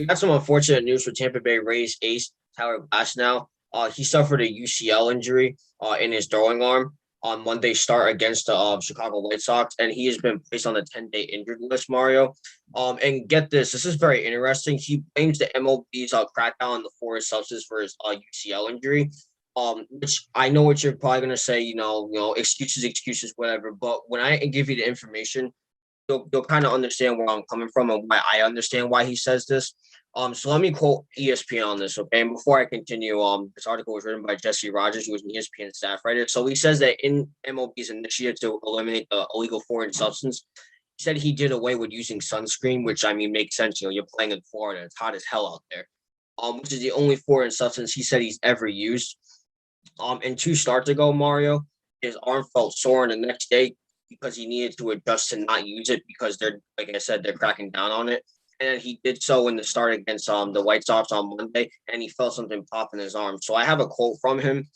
we got some unfortunate news for Tampa Bay Rays ace Tyler Glasnow. He suffered a UCL injury in his throwing arm on Monday's start against the Chicago White Sox, and he has been placed on the 10-day injured list, Mario. And get this, this is very interesting. He blames the MLB's crackdown on the foreign substance for his UCL injury. Which I know what you're probably gonna say, excuses, whatever. But when I give you the information, you'll kind of understand where I'm coming from and why I understand why he says this. So let me quote ESPN on this, okay? And before I continue, this article was written by Jesse Rogers, who was an ESPN staff writer. So he says that in MLB's initiative to eliminate the illegal foreign substance, he said he did away with using sunscreen, which I mean makes sense. You're playing in Florida; it's hot as hell out there. Which is the only foreign substance he said he's ever used. And 2 starts ago, Mario, his arm felt sore, and the next day because he needed to adjust to not use it because they're, like I said, they're cracking down on it. And then he did so in the start against the White Sox on Monday, and he felt something pop in his arm. So I have a quote from him.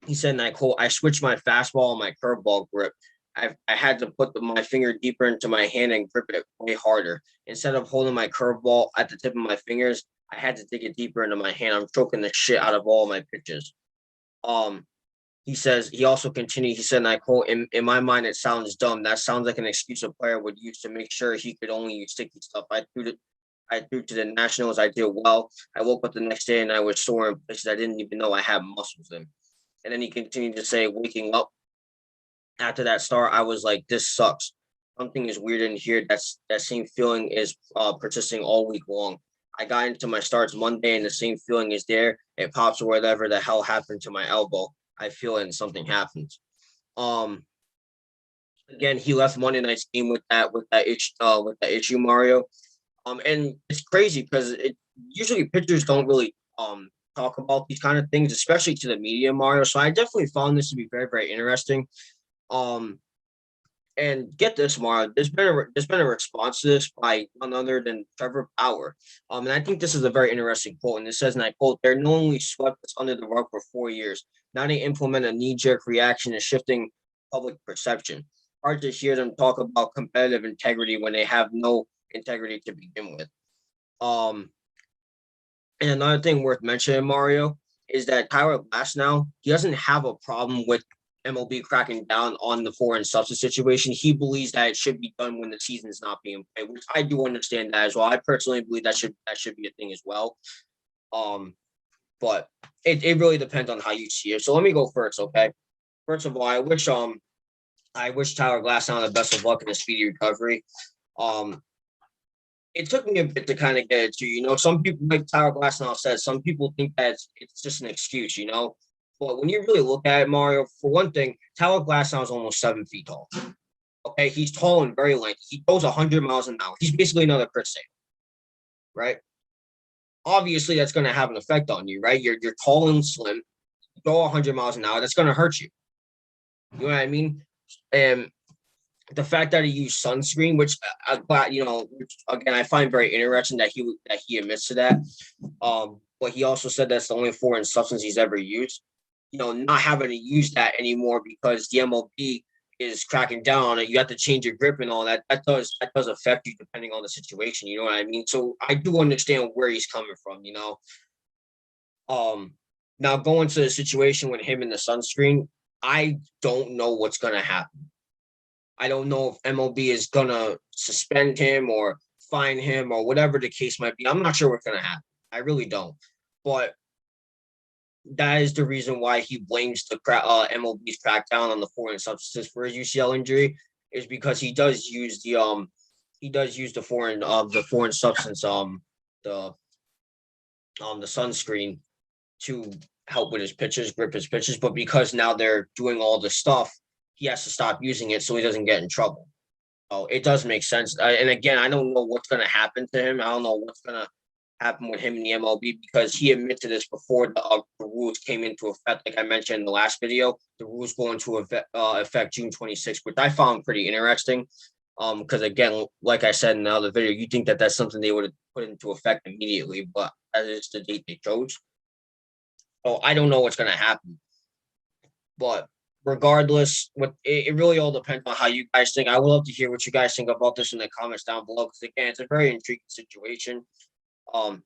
He said, and I quote, "I switched my fastball and my curveball grip. I had to put my finger deeper into my hand and grip it way harder. Instead of holding my curveball at the tip of my fingers, I had to dig it deeper into my hand. I'm choking the shit out of all my pitches." He says, he also continued, he said, and I quote, in my mind, it sounds dumb. That sounds like an excuse a player would use to make sure he could only use sticky stuff. I threw to the Nationals. I did well. I woke up the next day and I was sore in places I didn't even know I had muscles in. And then he continued to say, waking up after that start, I was like, this sucks. Something is weird in here. That same feeling is persisting all week long. I got into my starts Monday and the same feeling is there. It pops or whatever the hell happened to my elbow. I feel it and something happens. Again, he left Monday night's game with that issue, Mario. And it's crazy because usually pitchers don't really talk about these kind of things, especially to the media, Mario. So I definitely found this to be very, very interesting. And get this, Mario, there's been a response to this by none other than Trevor Bauer. And I think this is a very interesting quote. And it says, and I quote, "They're knowingly swept us under the rug for 4 years. Now they implement a knee-jerk reaction to shifting public perception. Hard to hear them talk about competitive integrity when they have no integrity to begin with." And another thing worth mentioning, Mario, is that Tyler Glasnow, he doesn't have a problem with MLB cracking down on the foreign substance situation. He believes that it should be done when the season is not being played, which I do understand that as well. I personally believe that should be a thing as well. But it really depends on how you see it. So let me go first, okay? First of all, I wish Tyler Glasnow the best of luck in a speedy recovery. It took me a bit to kind of get it to, some people, like Tyler Glasnow says, some people think that it's just an excuse, But when you really look at it, Mario, for one thing, Tyler Glasnow is almost 7 feet tall. Okay, he's tall and very lanky. He goes 100 miles an hour. He's basically another Chris Sale, right? Obviously, that's going to have an effect on you, right? You're tall and slim. You go 100 miles an hour. That's going to hurt you. You know what I mean? And the fact that he used sunscreen, which again I find very interesting that he admits to that. But he also said that's the only foreign substance he's ever used. Not having to use that anymore because the MLB is cracking down on it. You have to change your grip and all that. That does affect you depending on the situation. You know what I mean? So I do understand where he's coming from. Now going to the situation with him and the sunscreen, I don't know what's going to happen. I don't know if MLB is going to suspend him or fine him or whatever the case might be. I'm not sure what's going to happen. I really don't. But that is the reason why he blames the MLB's crackdown on the foreign substances for his UCL injury, is because he does use the foreign substance the sunscreen to help with his pitches, grip his pitches. But because now they're doing all this stuff, he has to stop using it so he doesn't get in trouble. So it does make sense. And again, I don't know what's going to happen to him. I don't know what's going to happen with him in the MLB because he admitted to this before the rules came into effect. Like I mentioned in the last video, the rules go into effect June 26th, which I found pretty interesting. Because again, like I said in the other video, you think that that's something they would have put into effect immediately, but that is the date they chose. So I don't know what's going to happen. But regardless, what it really all depends on how you guys think. I would love to hear what you guys think about this in the comments down below because again, it's a very intriguing situation. Um,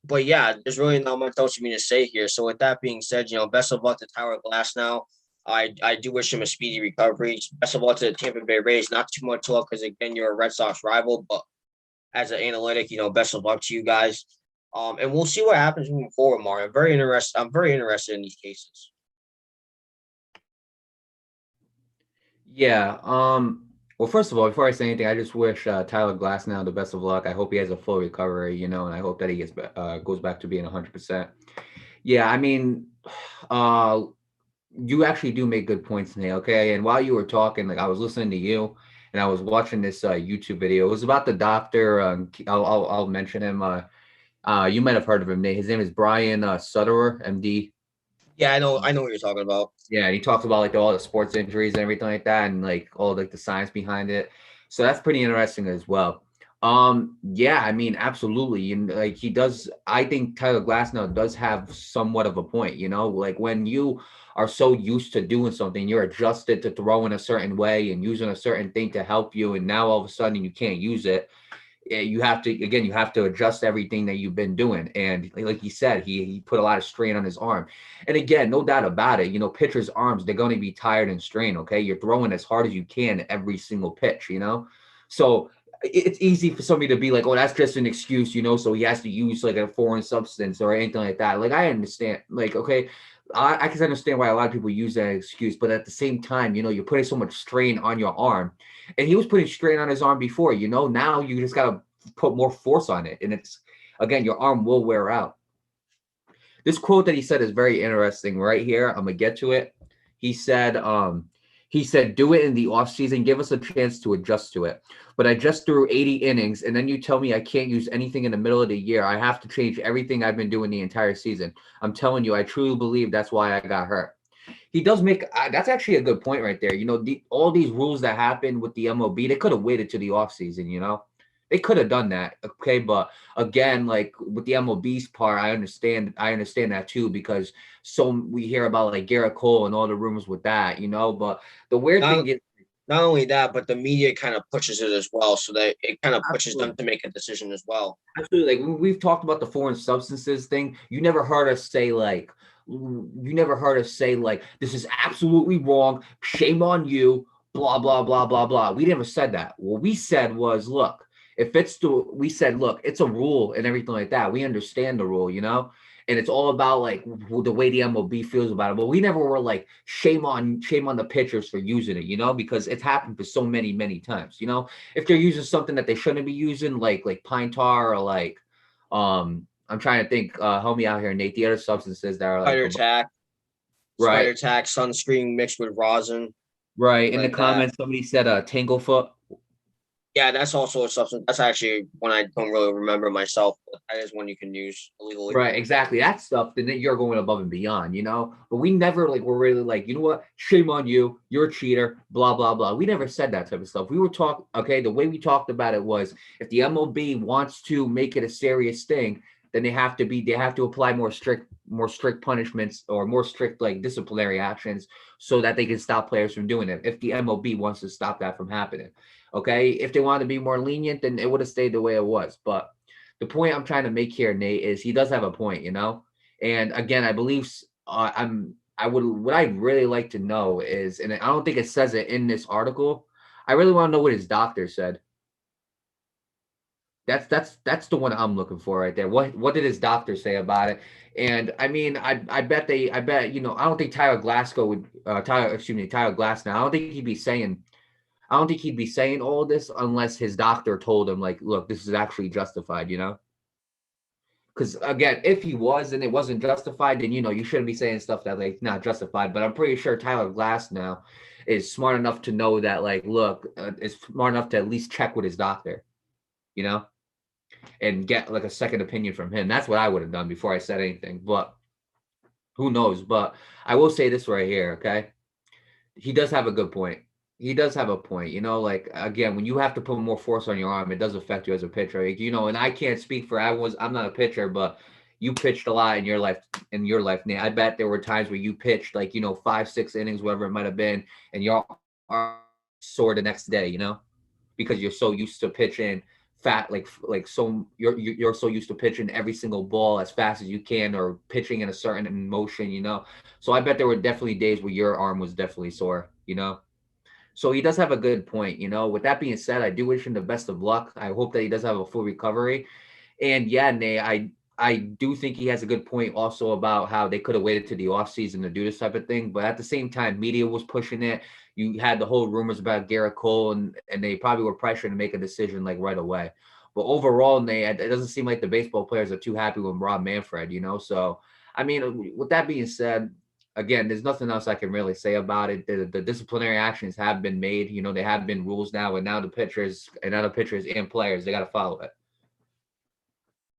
but yeah, there's really not much else for me to say here. So with that being said, best of luck to Tyler Glasnow. I do wish him a speedy recovery. Best of luck to the Tampa Bay Rays. Not too much luck because again, you're a Red Sox rival, but as an analytic, best of luck to you guys. And we'll see what happens moving forward, Mario. I'm very interested in these cases. Yeah. Well, first of all, before I say anything, I just wish Tyler Glasnow the best of luck. I hope he has a full recovery, and I hope that he goes back to being 100%. Yeah, I mean, uh, you actually do make good points, Nate. Okay, and while you were talking, like I was listening to you, and I was watching this YouTube video. It was about the doctor. I'll mention him. You might have heard of him, Nate. His name is Brian Sutterer, MD. Yeah, I know what you're talking about. Yeah, and he talks about like all the sports injuries and everything like that, and like all like the science behind it. So that's pretty interesting as well. Yeah, I mean, absolutely, and like he does. I think Tyler Glasnow does have somewhat of a point. Like when you are so used to doing something, you're adjusted to throwing a certain way and using a certain thing to help you, and now all of a sudden you can't use it. You have to adjust everything that you've been doing, and like he said, he put a lot of strain on his arm. And again, no doubt about it, pitchers arms, they're going to be tired and strained. Okay, you're throwing as hard as you can every single pitch. So it's easy for somebody to be like, oh, that's just an excuse, so he has to use like a foreign substance or anything like that. Like I understand, like, okay, I can understand why a lot of people use that excuse, but at the same time, you're putting so much strain on your arm, and he was putting strain on his arm before. Now you just gotta put more force on it, and it's, again, your arm will wear out. This quote that he said is very interesting right here. I'm gonna get to it. He said, do it in the off season, give us a chance to adjust to it. But I just threw 80 innings, and then you tell me I can't use anything in the middle of the year. I have to change everything I've been doing the entire season. I'm telling you, I truly believe that's why I got hurt. He does make that's actually a good point right there. All these rules that happened with the MLB, they could have waited to the offseason. They could have done that. Okay, but again, like with the MLB's part, I understand that too, because so we hear about like Garrett Cole and all the rumors with that. But the weird Not thing is, not only that, but the media kind of pushes it as well, so that it kind of pushes them absolutely. to make a decision as well. Absolutely. Like we've talked about the foreign substances thing. You never heard us say like this is absolutely wrong. Shame on you. Blah blah blah blah blah. We never said that. What we said was, look, we said, look, it's a rule and everything like that. We understand the rule, and it's all about like the way the MLB feels about it. But we never were like shame on the pitchers for using it, because it's happened for so many times, if they're using something that they shouldn't be using, like pine tar or like I'm trying to think, help me out here, Nate. The other substances that are like Spider tack, right, spider tack, sunscreen mixed with rosin, right. things In the like that. comments, somebody said Tanglefoot. Yeah, that's also a substance. That's actually one I don't really remember myself, but that is one you can use illegally. Right, exactly. That stuff, then you're going above and beyond, But we never like were really like, you know what? Shame on you. You're a cheater. Blah blah blah. We never said that type of stuff. We were talk. Okay, the way we talked about it was, if the MLB wants to make it a serious thing, then they have to apply more strict punishments, or more strict like disciplinary actions, so that they can stop players from doing it. If the MLB wants to stop that from happening, okay. If they want to be more lenient, then it would have stayed the way it was. But the point I'm trying to make here, Nate, is he does have a point, And again, I believe what I'd really like to know is, and I don't think it says it in this article. I really want to know what his doctor said. That's the one I'm looking for right there. What did his doctor say about it? And I mean, I bet, I don't think Tyler Glasgow would Tyler Glasnow. I don't think he'd be saying all this unless his doctor told him like, look, this is actually justified. Because again, if he was and it wasn't justified, then you shouldn't be saying stuff that like not justified. But I'm pretty sure Tyler Glass now is smart enough to know that, like, look, is smart enough to at least check with his doctor, you know, and get like a second opinion from him. That's what I would have done before I said anything. But who knows? But I will say this right here, okay? He does have a good point. He does have a point. Like, again, when you have to put more force on your arm, it does affect you as a pitcher. Like, and I can't speak for I'm not a pitcher, but you pitched a lot in your life, Nate. I bet there were times where you pitched like, 5, 6 innings, whatever it might have been, and your arm sore the next day, because you're so used to pitching fat like so you're so used to pitching every single ball as fast as you can or pitching in a certain motion. So I bet there were definitely days where your arm was definitely sore. So he does have a good point. With that being said, I do wish him the best of luck. I hope that he does have a full recovery. And yeah, Nate, I do think he has a good point also about how they could have waited to the offseason to do this type of thing. But at the same time, media was pushing it. You had the whole rumors about Garrett Cole, and they probably were pressured to make a decision like right away. But overall, Nate, it doesn't seem like the baseball players are too happy with Rob Manfred. So, I mean, with that being said, again, there's nothing else I can really say about it. The disciplinary actions have been made. They have been rules now, and now the pitchers and players, they got to follow it.